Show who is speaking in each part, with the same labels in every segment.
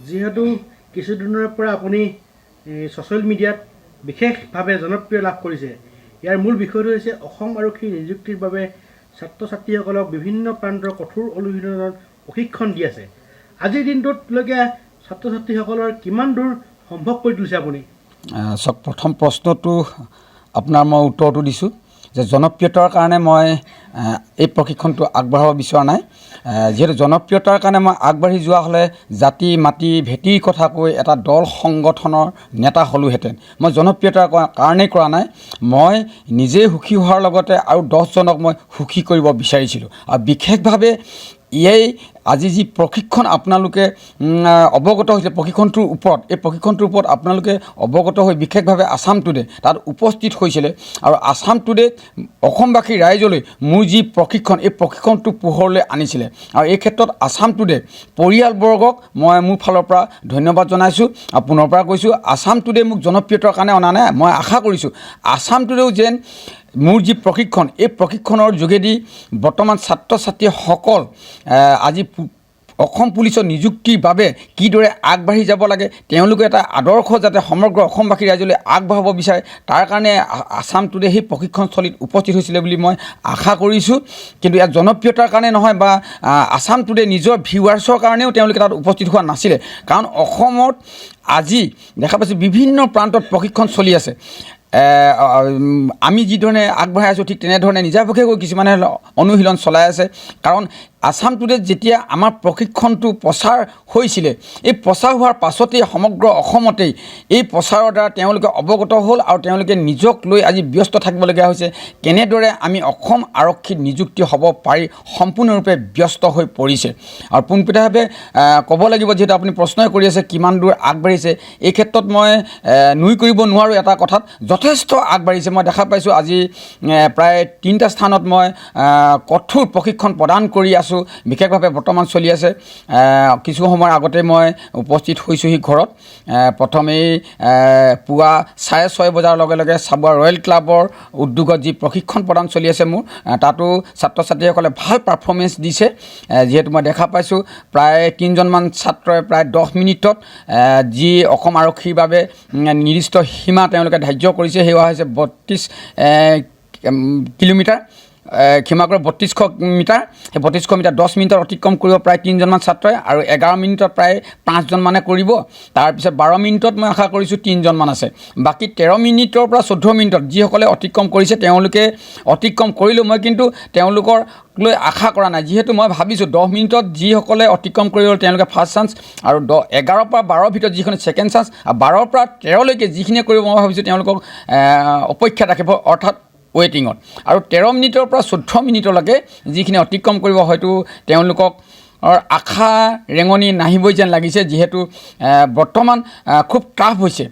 Speaker 1: যিহেতু কিছুদিনৰ পৰা আপুনি ছ'চিয়েল মিডিয়াত বিশেষভাৱে জনপ্ৰিয় লাভ কৰিছে, ইয়াৰ মূল বিষয়টো হৈছে অসম আৰক্ষীৰ নিযুক্তিৰ বাবে ছাত্ৰ ছাত্ৰীসকলক বিভিন্ন প্ৰান্তৰ কঠোৰ অনুশীলনৰ প্ৰশিক্ষণ দি আছে। আজিৰ দিনটোলৈকে ছাত্ৰ ছাত্ৰীসকলৰ কিমান দূৰ সম্ভৱ কৰি তুলিছে আপুনি?
Speaker 2: চাওক, প্ৰথম প্ৰশ্নটো আপোনাৰ মই উত্তৰটো দিছোঁ যে জনপ্ৰিয়তাৰ কাৰণে মই এই প্ৰশিক্ষণটো আগবঢ়াব বিচৰা নাই। যিহেতু জনপ্ৰিয়তাৰ কাৰণে মই আগবাঢ়ি যোৱা হ'লে জাতি মাটি ভেটিৰ কথা কৈ এটা দল সংগঠনৰ নেতা হ'লোহেঁতেন। মই জনপ্ৰিয়তাৰ কাৰণেই কৰা নাই, মই নিজেই সুখী হোৱাৰ লগতে আৰু 10জনক মই সুখী কৰিব বিচাৰিছিলোঁ। আৰু বিশেষভাৱে আজি যি প্ৰশিক্ষণ আপোনালোকে অৱগত হৈছে প্ৰশিক্ষণটোৰ ওপৰত, এই প্ৰশিক্ষণটোৰ ওপৰত আপোনালোকে অৱগত হৈ বিশেষভাৱে আছাম টুডে তাত উপস্থিত হৈছিলে। আৰু আছাম টুডে অসমবাসী ৰাইজলৈ মোৰ যি প্ৰশিক্ষণ, এই প্ৰশিক্ষণটো পোহৰলৈ আনিছিলে। আৰু এই ক্ষেত্ৰত আছাম টুডে পৰিয়ালবৰ্গক মই মোৰ ফালৰ পৰা ধন্যবাদ জনাইছোঁ। আৰু পুনৰ পৰা কৈছোঁ, আছাম টুডে মোক জনপ্ৰিয়তাৰ কাৰণে অনা নাই। মই আশা কৰিছোঁ আছাম টুডেও যেন মোৰ যি প্ৰশিক্ষণ, এই প্ৰশিক্ষণৰ যোগেদি বৰ্তমান ছাত্ৰ ছাত্ৰীসকল আজি অসম পুলিচৰ নিযুক্তিৰ বাবে কিদৰে আগবাঢ়ি যাব লাগে, তেওঁলোকে এটা আদৰ্শ যাতে সমগ্ৰ অসমবাসী ৰাইজলৈ আগবঢ়াব বিচাৰে, তাৰ কাৰণে আছাম টুডে সেই প্ৰশিক্ষণস্থলীত উপস্থিত হৈছিলে বুলি মই আশা কৰিছোঁ। কিন্তু ইয়াত জনপ্ৰিয়তাৰ কাৰণে নহয় বা আছাম টুডে নিজৰ ভিউৱাৰ্ছৰ কাৰণেও তেওঁলোকে তাত উপস্থিত হোৱা নাছিলে। কাৰণ অসমত আজি দেখা পাইছোঁ বিভিন্ন প্ৰান্তত প্ৰশিক্ষণ চলি আছে। আমি যিধৰণে আগবঢ়াই আছোঁ ঠিক তেনেধৰণে নিজাববীয়াকৈ কিছুমানে অনুশীলন চলাই আছে। কাৰণ আছাম টুডে যেতিয়া আমাৰ প্ৰশিক্ষণটো প্ৰচাৰ হৈছিলে, এই প্ৰচাৰ হোৱাৰ পাছতেই সমগ্ৰ অসমতেই এই প্ৰচাৰৰ দ্বাৰা তেওঁলোকে অৱগত হ'ল আৰু তেওঁলোকে নিজক লৈ আজি ব্যস্ত থাকিবলগীয়া হৈছে। কেনেদৰে আমি অসম আৰক্ষীত নিযুক্তি হ'ব পাৰি সম্পূৰ্ণৰূপে ব্যস্ত হৈ পৰিছে। আৰু পোনপটীয়াভাৱে ক'ব লাগিব, যিহেতু আপুনি প্ৰশ্নই কৰি আছে কিমান দূৰ আগবাঢ়িছে, এই ক্ষেত্ৰত মই নুই কৰিব নোৱাৰোঁ। এটা কথাত যথেষ্ট আগবাঢ়িছে। মই দেখা পাইছোঁ আজি প্ৰায় 3টা স্থানত মই কঠোৰ প্ৰশিক্ষণ প্ৰদান কৰি আছোঁ। বিশেষভাৱে বৰ্তমান চলি আছে। কিছু সময়ৰ আগতে মই উপস্থিত হৈছোঁহি ঘৰত। প্ৰথমেই পুৱা 6:30 বজাৰ লগে লগে চাবুৱা ৰয়েল ক্লাবৰ উদ্যোগত যি প্ৰশিক্ষণ প্ৰদান চলি আছে মোৰ, তাতো ছাত্ৰ ছাত্ৰীসকলে ভাল পাৰফৰ্মেঞ্চ দিছে। যিহেতু মই দেখা পাইছোঁ প্ৰায় 3জনমান ছাত্ৰই প্ৰায় 10 মিনিটত যি অসম আৰক্ষীৰ বাবে নিৰ্দিষ্ট সীমা তেওঁলোকে ধাৰ্য কৰিছে, সেয়া হৈছে 32 কিলোমিটাৰ। ক্ষমা কৰে 3200 মিটাৰ। সেই 3200 মিটাৰ 10 মিনিটত অতিক্ৰম কৰিব প্ৰায় 3জনমান ছাত্ৰই, আৰু 11 মিনিটত প্ৰায় 5জন মানে কৰিব। তাৰপিছত 12 মিনিটত মই আশা কৰিছোঁ 3জনমান আছে। বাকী 13 মিনিটৰ পৰা 14 মিনিটত যিসকলে অতিক্ৰম কৰিছে তেওঁলোকে অতিক্ৰম কৰিলেও মই কিন্তু তেওঁলোকৰ লৈ আশা কৰা নাই। যিহেতু মই ভাবিছোঁ 10 মিনিটত যিসকলে অতিক্ৰম কৰি গ'ল তেওঁলোকে ফাৰ্ষ্ট চান্স, আৰু 11ৰ পৰা 12ৰ ভিতৰত যিখিনি ছেকেণ্ড চান্স, আৰু 12ৰ পৰা 13লৈকে যিখিনিয়ে কৰিব মই ভাবিছোঁ তেওঁলোকক অপেক্ষাত ৰাখিব, অৰ্থাৎ ৱেটিঙত। আৰু 13 মিনিটৰ পৰা 14 মিনিটলৈকে যিখিনি অতিক্ৰম কৰিব হয়তো তেওঁলোকক আশা ৰেঙনি নাহিবই যেন লাগিছে। যিহেতু বৰ্তমান খুব টাফ হৈছে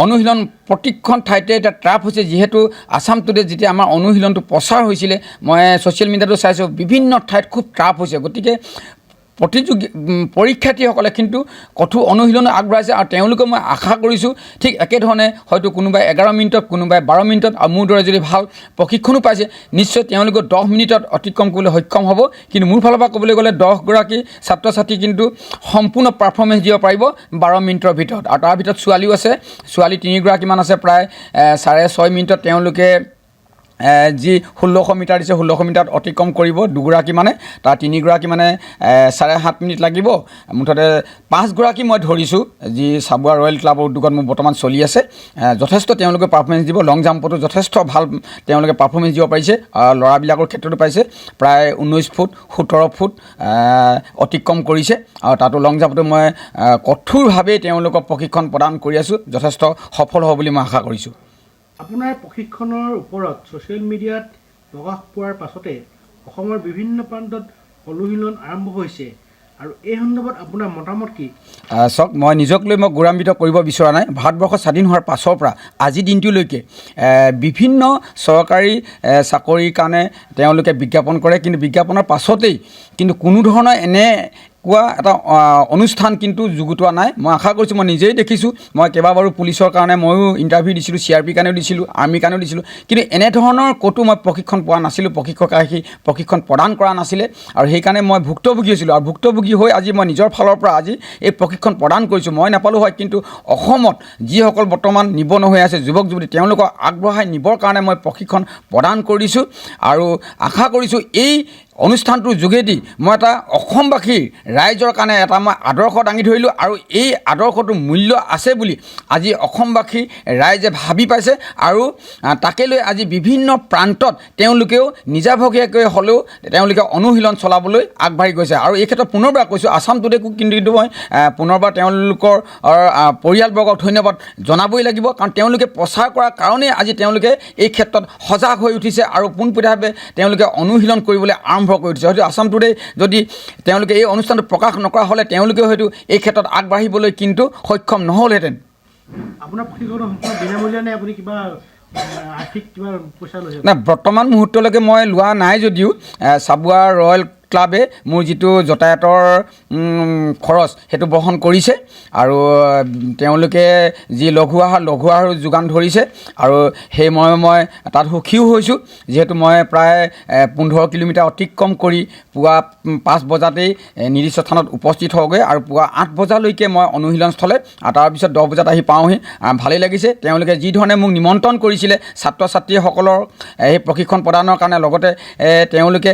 Speaker 2: অনুশীলন, প্ৰতিখন ঠাইতে এটা টাফ হৈছে। যিহেতু আছাম টুডে যেতিয়া আমাৰ অনুশীলনটো প্ৰচাৰ হৈছিলে, মই ছ'চিয়েল মিডিয়াতো চাইছোঁ বিভিন্ন ঠাইত খুব টাফ হৈছে। গতিকে পৰীক্ষাৰ্থীসকলে কিন্তু কঠোৰ অনুশীলন আগবঢ়াইছে, আৰু তেওঁলোকে মই আশা কৰিছোঁ ঠিক একেধৰণে হয়তো কোনোবাই 11 মিনিটত, কোনোবাই 12 মিনিটত, আৰু মোৰ দৰে যদি ভাল প্ৰশিক্ষণো পাইছে নিশ্চয় তেওঁলোকে 10 মিনিটত অতিক্ৰম কৰিবলৈ সক্ষম হ'ব। কিন্তু মোৰ ফালৰ পৰা ক'বলৈ গ'লে 10গৰাকী ছাত্ৰ ছাত্ৰী কিন্তু সম্পূৰ্ণ পাৰফৰ্মেঞ্চ দিব পাৰিব 12 মিনিটৰ ভিতৰত। আৰু তাৰ ভিতৰত ছোৱালীও আছে, ছোৱালী 3গৰাকীমান আছে। প্ৰায় 6.5 মিনিটত তেওঁলোকে যি 1600 মিটাৰ দিছে 1600 মিটাৰত অতিক্ৰম কৰিব 2গৰাকী মানে, তাৰ 3গৰাকী মানে 7.5 মিনিট লাগিব। মুঠতে 5গৰাকী মই ধৰিছোঁ যি চাবুৱা ৰয়েল ক্লাবৰ উদ্যোগত মোৰ বৰ্তমান চলি আছে। যথেষ্ট তেওঁলোকে পাৰফৰ্মেঞ্চ দিব। লং জাম্পতো যথেষ্ট ভাল তেওঁলোকে পাৰফৰ্মেঞ্চ দিব পাৰিছে। ল'ৰাবিলাকৰ ক্ষেত্ৰতো পাইছে, প্ৰায় 19 ফুট 17 ফুট অতিক্ৰম কৰিছে। আৰু তাতো লং জাম্পতো মই কঠোৰভাৱে তেওঁলোকক প্ৰশিক্ষণ প্ৰদান কৰি আছোঁ। যথেষ্ট সফল হ'ব বুলি মই আশা কৰিছোঁ।
Speaker 1: আপোনাৰ প্ৰশিক্ষণৰ ওপৰত ছ'চিয়েল মিডিয়াত প্ৰকাশ পোৱাৰ পাছতে অসমৰ বিভিন্ন প্ৰান্তত অনুশীলন আৰম্ভ হৈছে, আৰু এই সন্দৰ্ভত আপোনাৰ মতামত কি?
Speaker 2: চাওক, মই নিজক লৈ মই গৌৰৱান্বিত কৰিব বিচৰা নাই। ভাৰতবৰ্ষ স্বাধীন হোৱাৰ পাছৰ পৰা আজি দিনটোলৈকে বিভিন্ন চৰকাৰী চাকৰিৰ কাৰণে তেওঁলোকে বিজ্ঞাপন কৰে, কিন্তু বিজ্ঞাপনৰ পাছতেই কিন্তু কোনো ধৰণৰ এনে কোৱা এটা অনুষ্ঠান কিন্তু যুগুতোৱা নাই। মই আশা কৰিছোঁ, মই নিজেই দেখিছোঁ, মই কেইবাবাৰো পুলিচৰ কাৰণে ময়ো ইণ্টাৰভিউ দিছিলোঁ, CRP কাৰণেও দিছিলোঁ, আৰ্মিৰ কাৰণেও দিছিলোঁ, কিন্তু এনেধৰণৰ ক'তো মই প্ৰশিক্ষণ পোৱা নাছিলোঁ, প্ৰশিক্ষকে আহি প্ৰশিক্ষণ প্ৰদান কৰা নাছিলে, আৰু সেইকাৰণে মই ভুক্তভোগী হৈছিলোঁ। আৰু ভুক্তভোগী হৈ আজি মই নিজৰ ফালৰ পৰা আজি এই প্ৰশিক্ষণ প্ৰদান কৰিছোঁ। মই নাপালোঁ হয়, কিন্তু অসমত যিসকল বৰ্তমান নিবনুৱা হৈ আছে যুৱক যুৱতী, তেওঁলোকক আগবঢ়াই নিবৰ কাৰণে মই প্ৰশিক্ষণ প্ৰদান কৰিছোঁ, আৰু আশা কৰিছোঁ এই অনুষ্ঠানটোৰ যোগেদি মই এটা অসমবাসীৰ ৰাইজৰ কাৰণে এটা মই আদৰ্শ দাঙি ধৰিলোঁ, আৰু এই আদৰ্শটোৰ মূল্য আছে বুলি আজি অসমবাসী ৰাইজে ভাবি পাইছে, আৰু তাকে লৈ আজি বিভিন্ন প্ৰান্তত তেওঁলোকেও নিজাভগীয়াকৈ হ'লেও তেওঁলোকে অনুশীলন চলাবলৈ আগবাঢ়ি গৈছে। আৰু এই ক্ষেত্ৰত পুনৰবাৰ কৈছোঁ, আছাম টুডেকো কিন্তু মই পুনৰবাৰ তেওঁলোকৰ পৰিয়ালবৰ্গক ধন্যবাদ জনাবই লাগিব, কাৰণ তেওঁলোকে প্ৰচাৰ কৰাৰ কাৰণেই আজি তেওঁলোকে এই ক্ষেত্ৰত সজাগ হৈ উঠিছে, আৰু পোনপটীয়াভাৱে তেওঁলোকে অনুশীলন কৰিবলৈ আৰম্ভ কৰি উঠিছে। হয়তো আছাম টুডে যদি তেওঁলোকে এই অনুষ্ঠানটো প্ৰকাশ নকৰা হ'লে তেওঁলোকে হয়তো এই ক্ষেত্ৰত আগবাঢ়িবলৈ কিন্তু সক্ষম নহ'লহেঁতেন।
Speaker 1: আপোনাৰ প্ৰশিক্ষণ সম্পূৰ্ণ বিনামূলীয়া নে আপুনি কিবা আৰ্থিক কিবা পইচা লৈছে?
Speaker 2: নাই, বৰ্তমান মুহূৰ্তলৈকে মই লোৱা নাই যদিও চাবুৱা ৰয়েল ক্লাবে মোৰ যিটো যাতায়াতৰ খৰচ সেইটো বহন কৰিছে, আৰু তেওঁলোকে যি লঘু আহাৰ যোগান ধৰিছে, আৰু সেই মই তাত সুখীও হৈছোঁ, যিহেতু মই প্ৰায় 15 কিলোমিটাৰ অতিক্ৰম কৰি পুৱা 5 বজাতেই নিৰ্দিষ্ট স্থানত উপস্থিত হওঁগৈ, আৰু পুৱা 8 বজালৈকে মই অনুশীলনস্থলে, আৰু তাৰপিছত 10 বজাত আহি পাওঁহি। ভালেই লাগিছে, তেওঁলোকে যি ধৰণে মোক নিমন্ত্ৰণ কৰিছিলে ছাত্ৰ ছাত্ৰীসকলৰ সেই প্ৰশিক্ষণ প্ৰদানৰ কাৰণে, লগতে তেওঁলোকে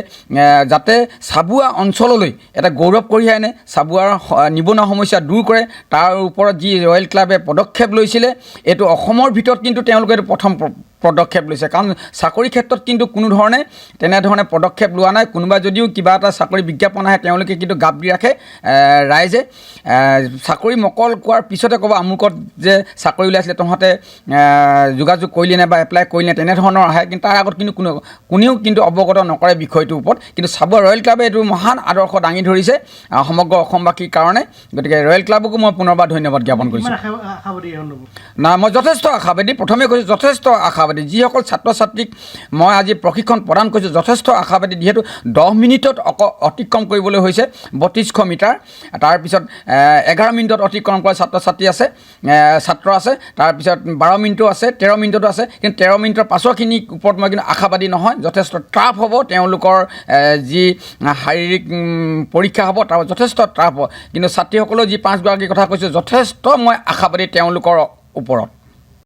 Speaker 2: যাতে চাবুৱা অঞ্চললৈ এটা গৌৰৱ কঢ়িয়াই আনে, চাবুৱাৰ নিবনুৱা সমস্যা দূৰ কৰে, তাৰ ওপৰত যি ৰয়েল ক্লাবে পদক্ষেপ লৈছিলে, এইটো অসমৰ ভিতৰত কিন্তু তেওঁলোকে এইটো প্ৰথম পদক্ষেপ লৈছে। কাৰণ চাকৰি ক্ষেত্ৰত কিন্তু কোনো ধৰণে তেনেধৰণে পদক্ষেপ লোৱা নাই। কোনোবা যদিও কিবা এটা চাকৰি বিজ্ঞাপন আহে, তেওঁলোকে কিন্তু গাপ দি ৰাখে। ৰাইজে চাকৰি মকল কোৱাৰ পিছতে ক'ব আমুকত যে চাকৰি ওলাইছিলে, তহঁতে যোগাযোগ কৰিলি নে বা এপ্লাই কৰিলি নে, তেনেধৰণৰ আহে, কিন্তু তাৰ আগত কিন্তু কোনেও কিন্তু অৱগত নকৰে বিষয়টোৰ ওপৰত। কিন্তু চাবুৱা ৰয়েল ক্লাবে এইটো মহান আদৰ্শ দাঙি ধৰিছে সমগ্ৰ অসমবাসীৰ কাৰণে। গতিকে ৰয়েল ক্লাবকো মই পুনৰবাৰ ধন্যবাদ জ্ঞাপন কৰিছোঁ। নাই, মই যথেষ্ট আশাবাদী, প্ৰথমে কৈছোঁ যথেষ্ট আশাবাদী। যিসকল ছাত্ৰ ছাত্ৰীক মই আজি প্ৰশিক্ষণ প্ৰদান কৰিছোঁ যথেষ্ট আশাবাদী, যিহেতু 10 মিনিটত অতিক্ৰম কৰিবলৈ হৈছে 3200 মিটাৰ, তাৰপিছত 11 মিনিটত অতিক্ৰম কৰা ছাত্ৰ আছে, তাৰপিছত 12 মিনিটো আছে, 13 মিনিটতো আছে, কিন্তু 13 মিনিটৰ পাছৰখিনিৰ ওপৰত মই কিন্তু আশাবাদী নহয়। যথেষ্ট টাফ হ'ব তেওঁলোকৰ যি শাৰীৰিক পৰীক্ষা হ'ব, তাৰ যথেষ্ট টাফ হ'ব, কিন্তু ছাত্ৰীসকলৰ যি 5 গৰাকীৰ কথা কৈছোঁ যথেষ্ট মই আশাবাদী তেওঁলোকৰ ওপৰত।